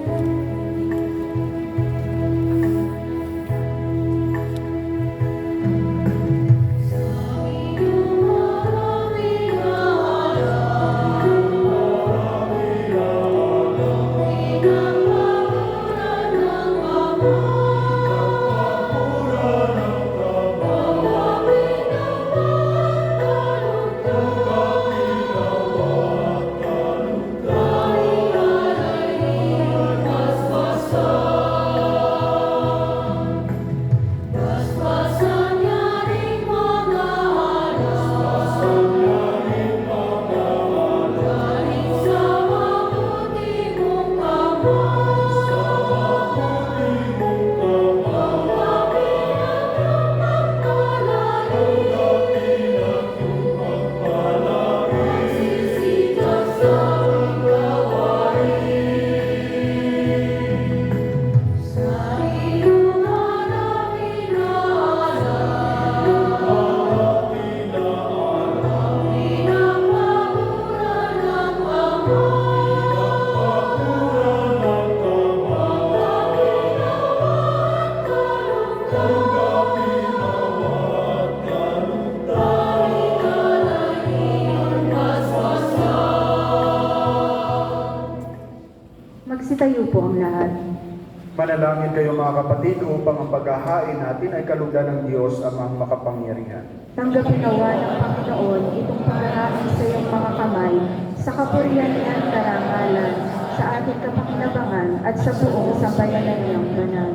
Amen. Manalangin kayo mga kapatid upang ang paghahain natin ay kalugdan ng Diyos amang makapangyarihan. Tanggapin nawa ng Panginoon itong paghahain sa iyong mga kamay sa kapurihan niya at karangalan, sa ating kapakinabangan at sa buong sambayanan niyang banal.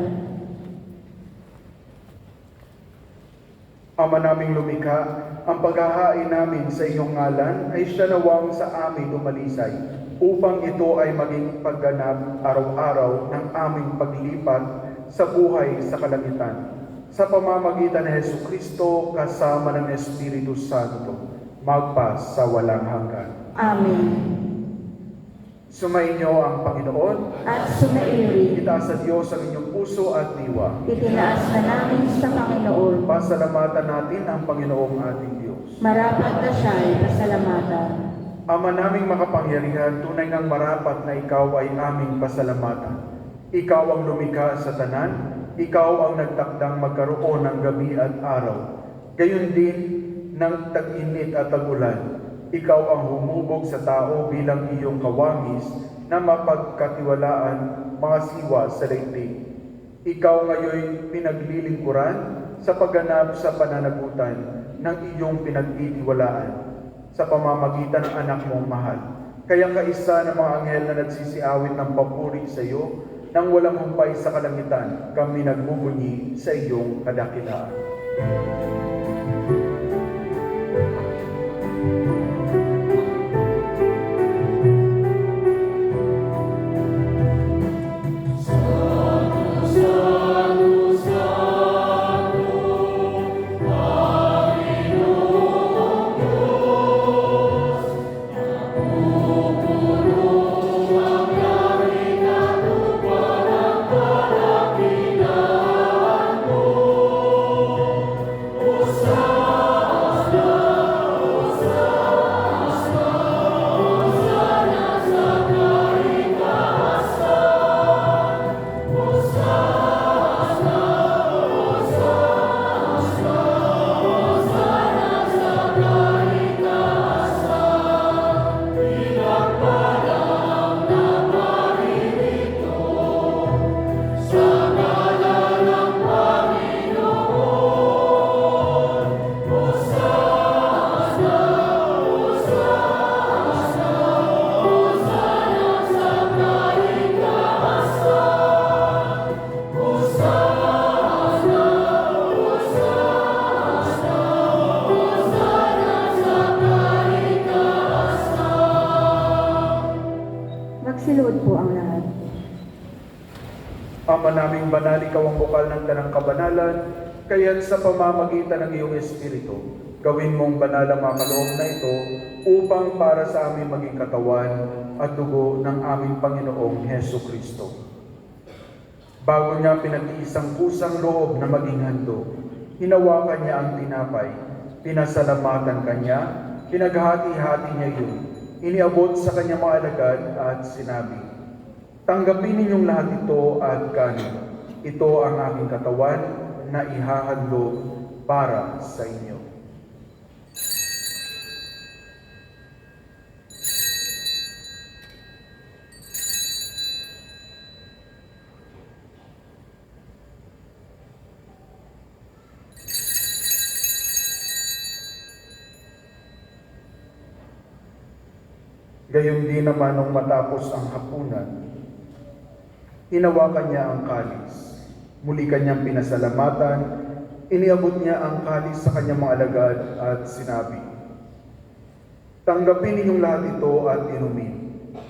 Ama naming lumikha, ang paghahain namin sa iyong ngalan ay siya nawang sa amin dumalisay, upang ito ay maging pagganap araw-araw ng aming paglipat sa buhay sa kalangitan. Sa pamamagitan ni Jesucristo kasama ng Espiritu Santo, magpas sa walang hanggan. Amen. Sumainyo ang Panginoon. At sumairi, Itaas sa Diyos ang inyong puso at diwa. itinaas na namin sa Panginoon. Pasalamatan natin ang Panginoong ating Diyos. Marapat na siya'y pasalamatan. Ama naming makapangyarihan, tunay ngang marapat na ikaw ay aming pasalamatan. Ikaw ang lumikha sa tanan, ikaw ang nagtakdang magkaroon ng gabi at araw. Gayon din ng tag-init at tag-ulan. Ikaw ang humubog sa tao bilang iyong kawamis na mapagkatiwalaan mga siwa sa daigdig. Ikaw ngayon pinaglilingkuran sa pagganap sa pananagutan ng iyong pinagtitiwalaan sa pamamagitan ng anak mong mahal. Kaya kaisa ng mga anghel na nagsisiawit ng papuri sa iyo, nang walang humpay sa kalangitan, kami nagbubunyi sa iyong kadakilaan. Magsiluhod po ang lahat. Ama naming banal, ikaw ang bukal ng tanang kabanalan, kaya't sa pamamagitan ng iyong Espiritu, gawin mong banal ang mga kaloob na ito upang para sa amin maging katawan at dugo ng aming Panginoong Heso Kristo. Bago niya pinag-iisang kusang loob na maging handog, hinawakan niya ang tinapay, pinasalamatan kanya, pinaghati-hati niya yun, iniabot sa kanyang mga alagad at sinabi, "Tanggapin ninyong lahat ito at kanin. Ito ang aking katawan na ihahandog para sa inyo." Gayon din naman nung matapos ang hapunan, hinawakan niya ang kalis. Muli kanyang pinasalamatan, iniabot niya ang kalis sa kanyang mga alagad at sinabi, "Tanggapin ninyong lahat ito at inumin.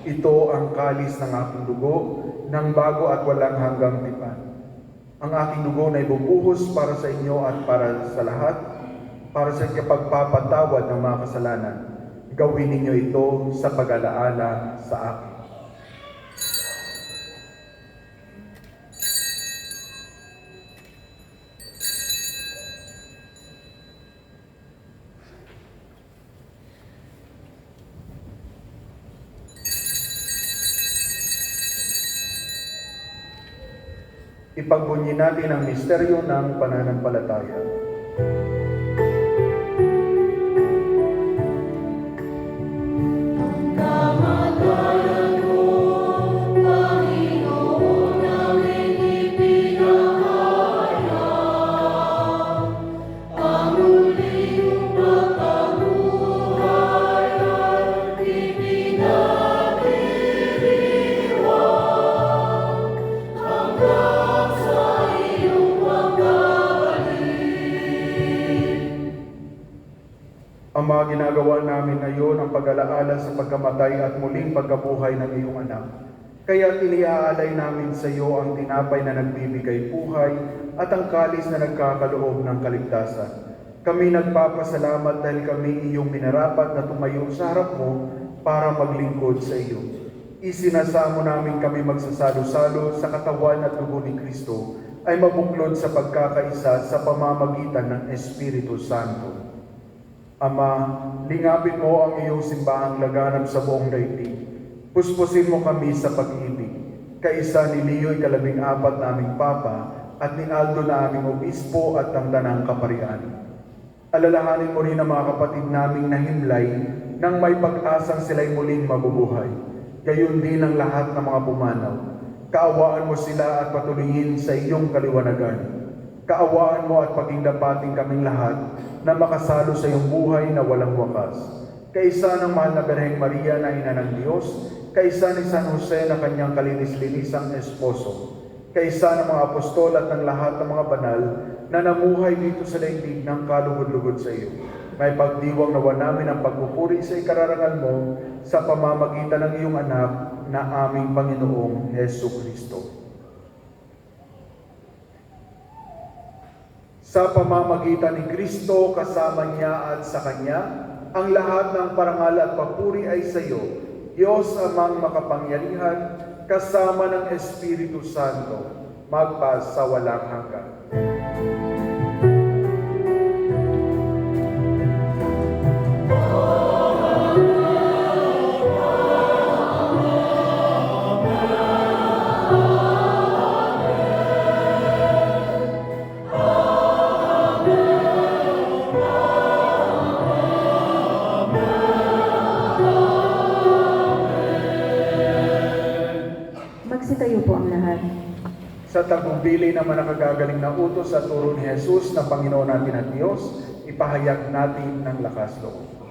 Ito ang kalis ng aking dugo, ng bago at walang hanggang tipan. Ang aking dugo na ibubuhos para sa inyo at para sa lahat, para sa pagpapatawad ng mga kasalanan. Gawin ninyo ito sa pag-alaala sa akin." Ipagbunyi natin ang misteryo ng pananampalataya. Kamatayan mo, Panginoon namin Ama, ginagawa namin ngayon ang pag-alaala sa pagkamatay at muling pagkabuhay ng iyong anak. Kaya iniaalay namin sa iyo ang tinapay na nagbibigay buhay at ang kalis na nagkakaloob ng kaligtasan. Kami nagpapasalamat dahil kami iyong minarapat na tumayo sa harap mo para maglingkod sa iyo. Isinasamo namin kami magsasalo-salo sa katawan at dugo ni Kristo ay mabuklod sa pagkakaisa sa pamamagitan ng Espiritu Santo. Ama, lingapin mo ang iyong simbahang laganap sa buong daigdig. Puspusin mo kami sa pag-ibig. Kaisa ni Leo ika-14 naming Papa at ni Aldo na aming Obispo at ang Tanang Kaparian. Alalahanin mo rin ang mga kapatid naming nahimlay nang may pag-asang sila'y muling mabubuhay. Gayon din ang lahat ng mga pumanaw. Kaawaan mo sila at patuloyin sa iyong kaliwanagan. Kaawaan mo at pagingdapating kaming lahat na makasalo sa iyong buhay na walang wakas. Kaisa ng mahal na Birheng Maria na Ina ng Diyos, kaisa ni San Jose na kanyang kalinis-linisang esposo, kaisa ng mga apostol at ng lahat ng mga banal na namuhay dito sa daigdig ng kalugod-lugod sa iyo. May pagdiwang nawa namin ang pagpupuri sa ikararangal mo sa pamamagitan ng iyong anak na aming Panginoong Hesu Kristo. Sa pamamagitan ni Kristo, kasama niya at sa Kanya, ang lahat ng parangal at papuri ay sa iyo, Diyos amang makapangyarihan, kasama ng Espiritu Santo, magpas sa walang hanggan. Magsitayo po ang lahat. Sa tagumpili naman nakagagaling na utos sa turo ni Jesus na Panginoon natin at Diyos, ipahayag natin ng lakas loob.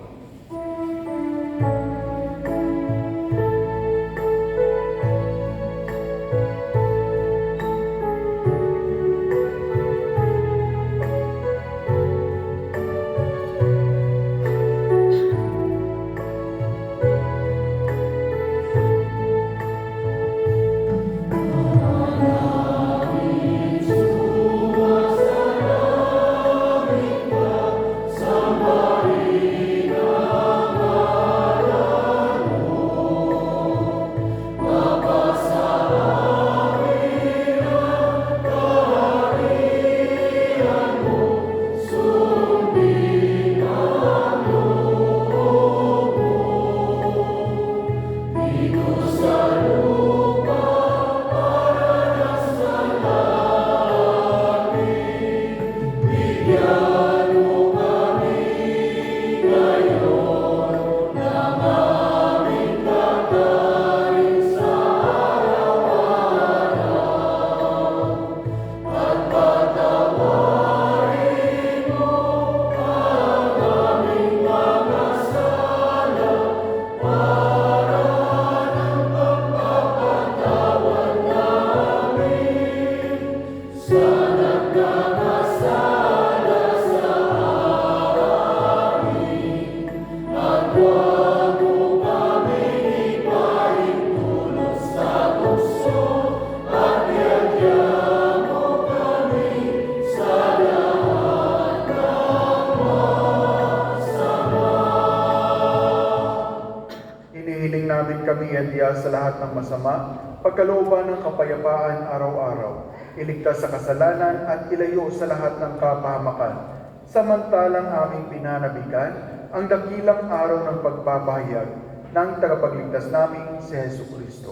Hinihiling namin kami iadya sa lahat ng masama, pagkalooban ng kapayapaan araw-araw, iligtas sa kasalanan at ilayo sa lahat ng kapahamakan. Samantalang aming pinanabikan ang dakilang araw ng pagpapahayag ng tagapagligtas namin si Hesu Kristo.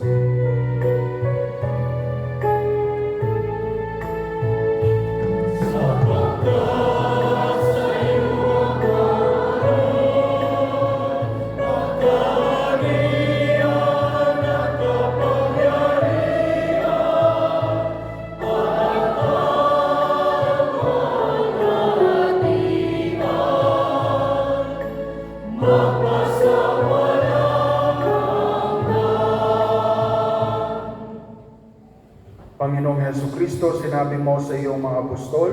Panginoong Hesu Kristo, sinabi mo sa iyong mga apostol,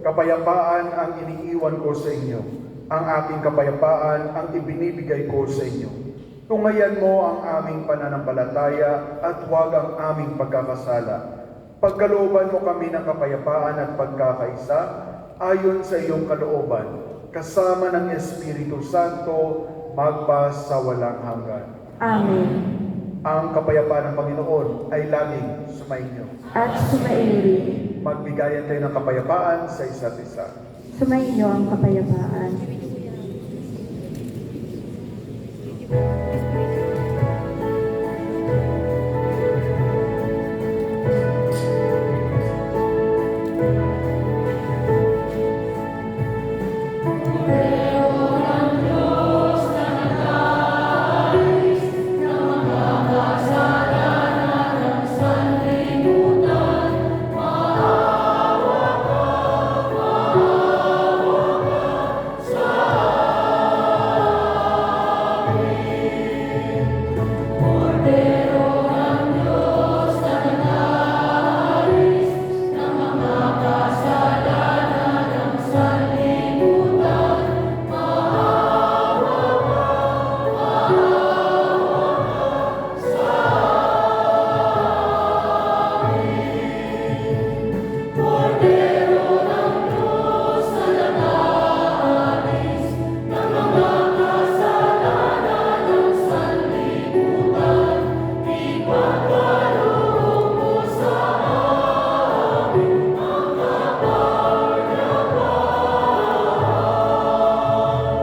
kapayapaan ang iniiwan ko sa inyo. Ang aking kapayapaan ang ibinibigay ko sa inyo. Tungayan mo ang aming pananampalataya at huwag ang aming pagkakasala. Pagkalooban mo kami ng kapayapaan at pagkakaisa ayon sa iyong kalooban, kasama ng Espiritu Santo, magpa sa walang hanggan. Amen. Ang kapayapaan ng Panginoon ay laging sumainyo. At sumairi, Magbigayan tayo ng kapayapaan sa isa't isa. sumainyo ang kapayapaan.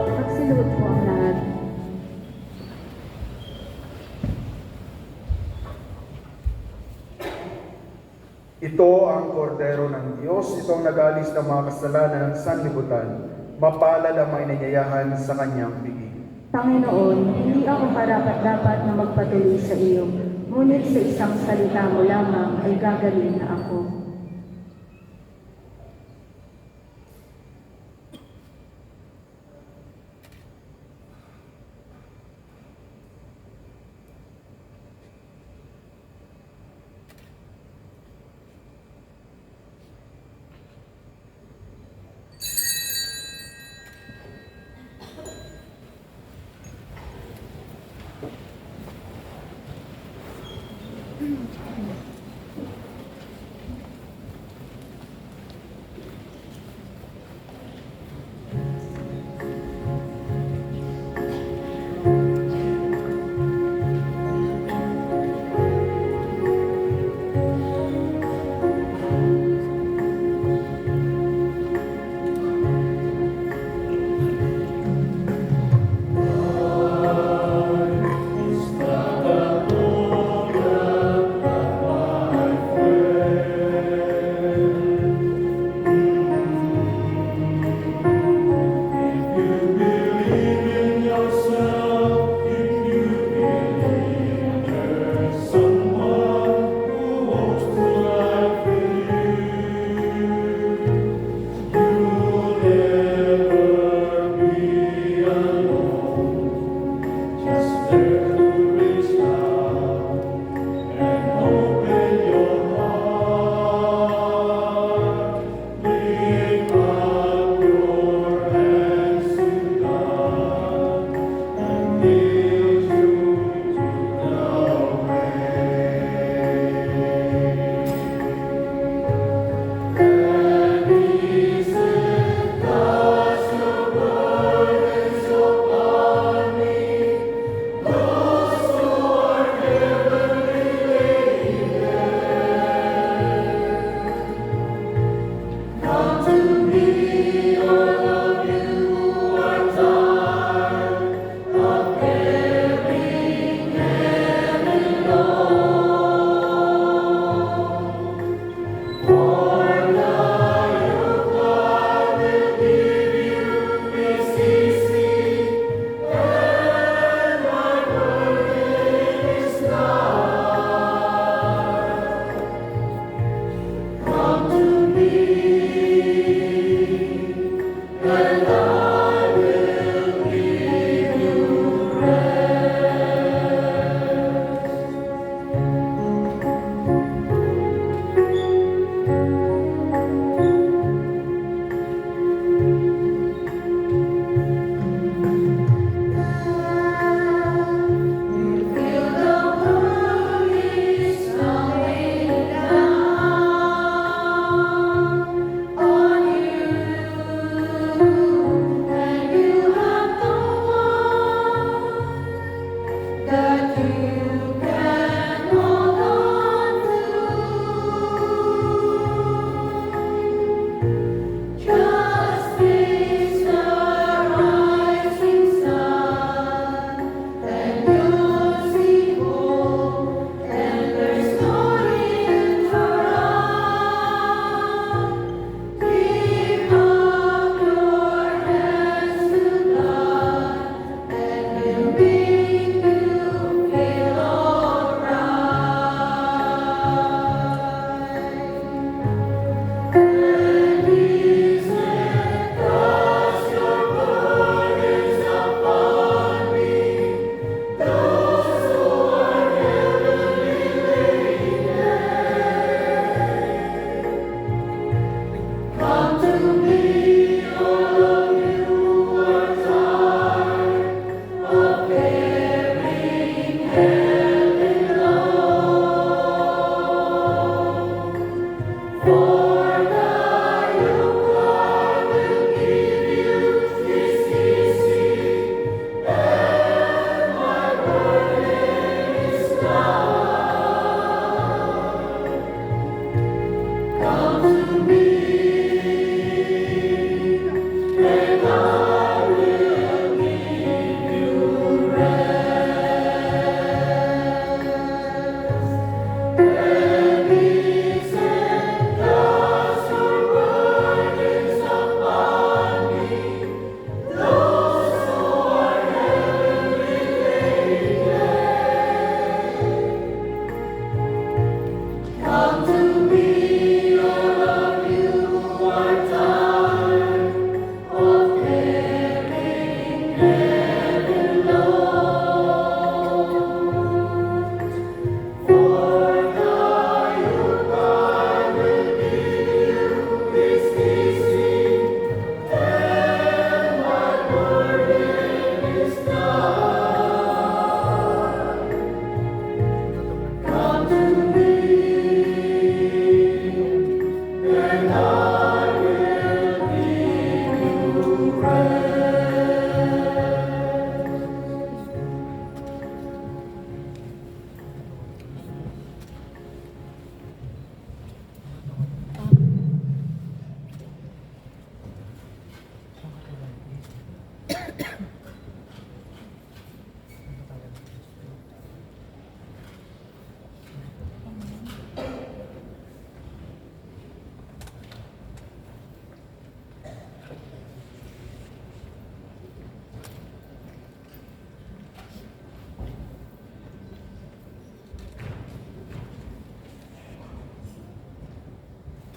Magsiluhod po ang lahat. Ito ang kordero ng Diyos, ito ang nag-alis ng mga kasalanan ng sanlibutan. Mapalad ang mga inanyayahan sa kanyang biging. Panginoon, hindi ako karapat-dapat na magpatuloy sa iyo, ngunit sa isang salita mo lamang ay gagaling na ako.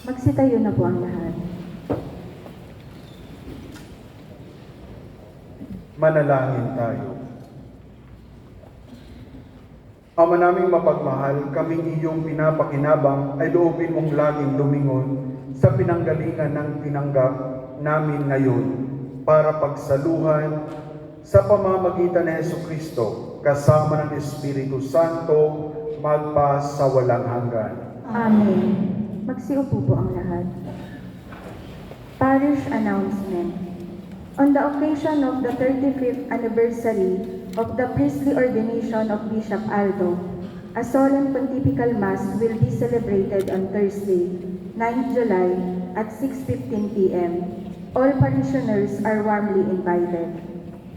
Magsitayo na po ang lahat. Manalangin tayo. Ama naming mapagmahal, kaming iyong pinapakinabang ay loobin mong laging lumingon sa pinanggalingan ng tinanggap namin ngayon para pagsaluhan sa pamamagitan ni Jesucristo kasama ng Espiritu Santo magpa sa walang hanggan. Amen. Magsiupo po ang lahat. Parish announcement. On the occasion of the 35th anniversary of the priestly ordination of Bishop Aldo, a solemn pontifical mass will be celebrated on Thursday, 9th July at 6:15 p.m. All parishioners are warmly invited.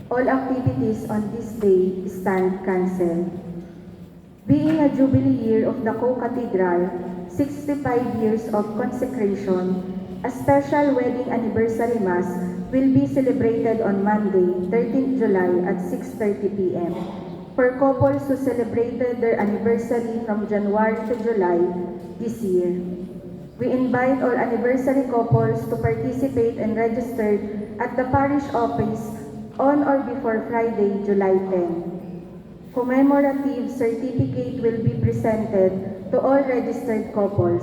All activities on this day stand cancelled. Being a jubilee year of the Co-Cathedral, 65 years of consecration, a special wedding anniversary mass will be celebrated on Monday, 13th July at 6:30 p.m. for couples who celebrated their anniversary from January to July this year. We invite all anniversary couples to participate and register at the parish office on or before Friday, July 10. Commemorative certificate will be presented to all registered couples,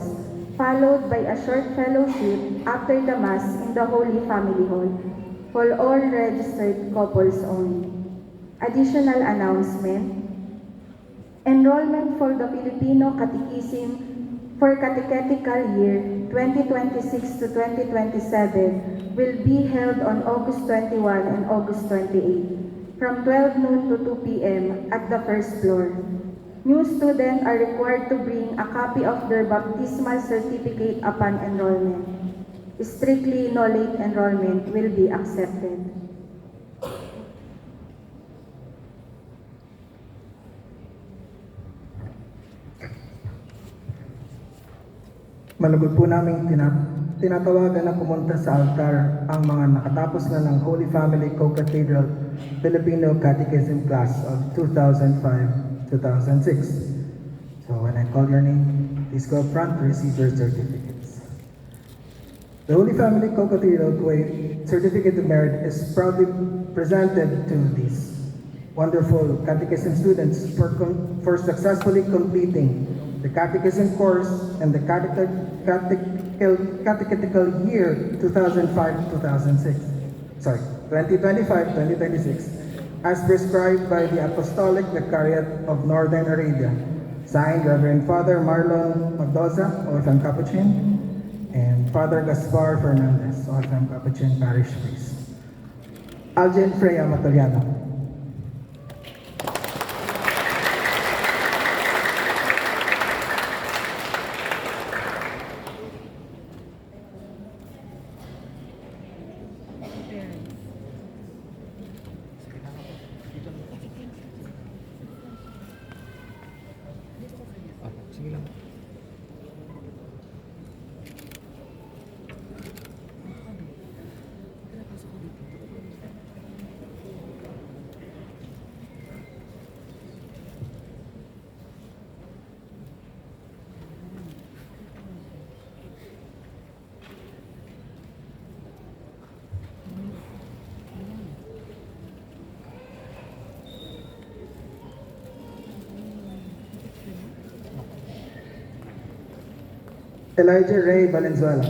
followed by a short fellowship after the Mass in the Holy Family Hall for all registered couples only. Additional announcement: enrollment for the Filipino Catechism for Catechetical Year 2026 to 2027 will be held on August 21 and August 28 from 12 noon to 2 p.m. at the first floor. New students are required to bring a copy of their baptismal certificate upon enrollment. Strictly no late enrollment will be accepted. Malugod po namin tinatawagan na pumunta sa altar ang mga nakatapos na ng Holy Family Co-Cathedral Filipino Catechism Class of 2005-2006. So when I call your name, please go up front to receive your certificates. The Holy Family Co-Cathedral Certificate of Merit is proudly presented to these wonderful catechism students for successfully completing the catechism course and the catechetical year 2025-2026 as prescribed by the Apostolic Vicariate of Northern Arabia. Signed, Reverend Father Marlon Magdoza, OFM Capuchin, and Father Gaspar Fernandez, OFM Capuchin Parish Priest. Aljen Freya Matoliano. Elijah Ray Valenzuela.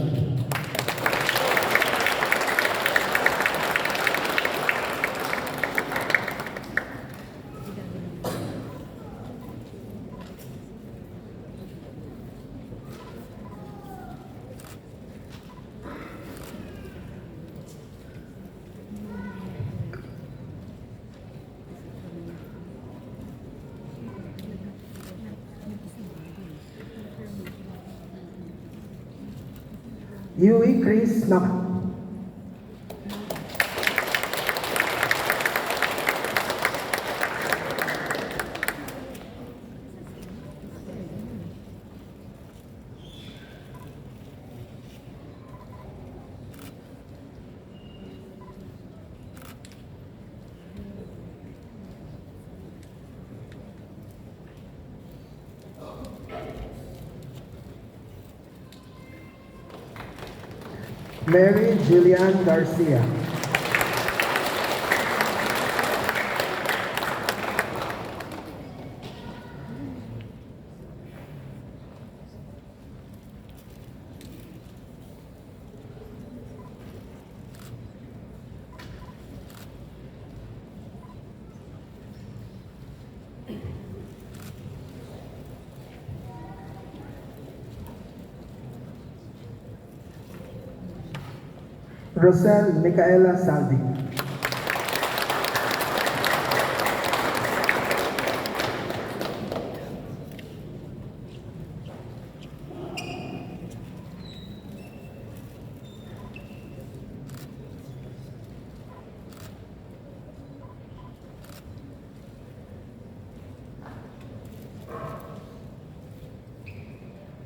Yui Chris Nak. Mary Julian Garcia. Rosel Micaela Saldi.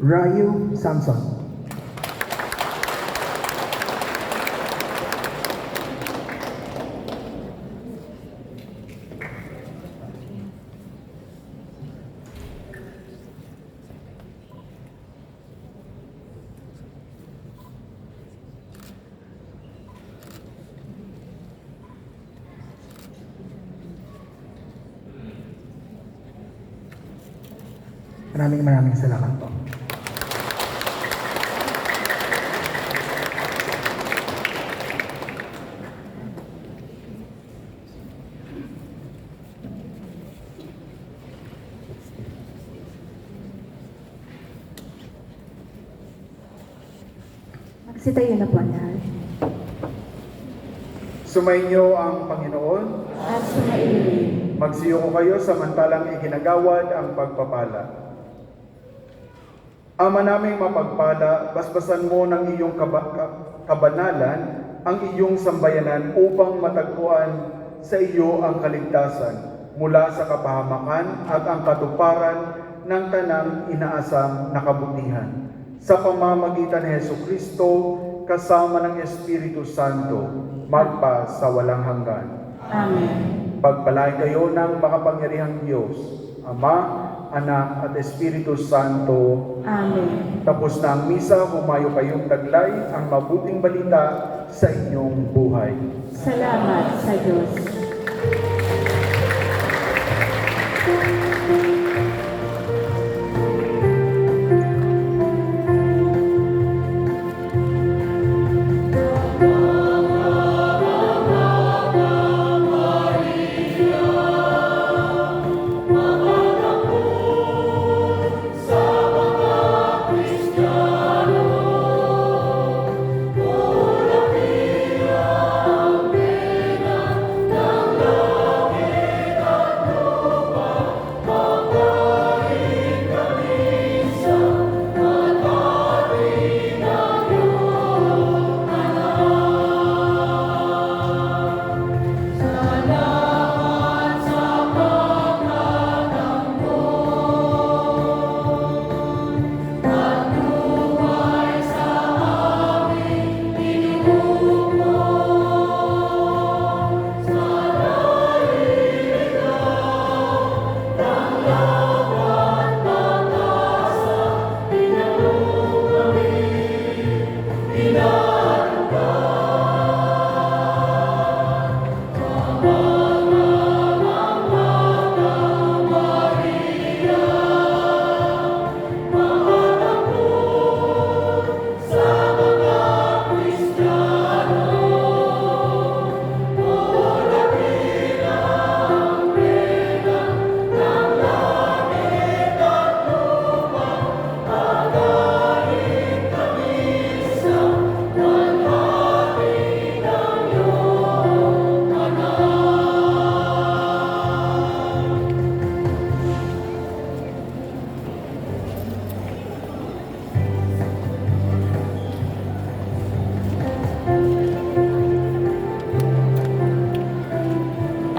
Rayu Samson. Maraming salamat po. Magsitayo na po ang lahat. Sumainyo ang Panginoon. At sumailin. Magsiyo ko kayo samantalang iginagawad ang pagpapala. Ama naming mapagpala, basbasan mo ng iyong kabanalan ang iyong sambayanan upang matagpuan sa iyo ang kaligtasan mula sa kapahamakan at ang katuparan ng tanang inaasam na kabutihan. Sa pamamagitan ni Jesucristo, kasama ng Espiritu Santo, magpa sa walang hanggan. Amen. Pagpalain kayo ng makapangyarihang Diyos, Ama, Anak at Espiritu Santo. Amen. Tapos na ang misa, humayo kayong taglay ang mabuting balita sa inyong buhay. Salamat sa Diyos.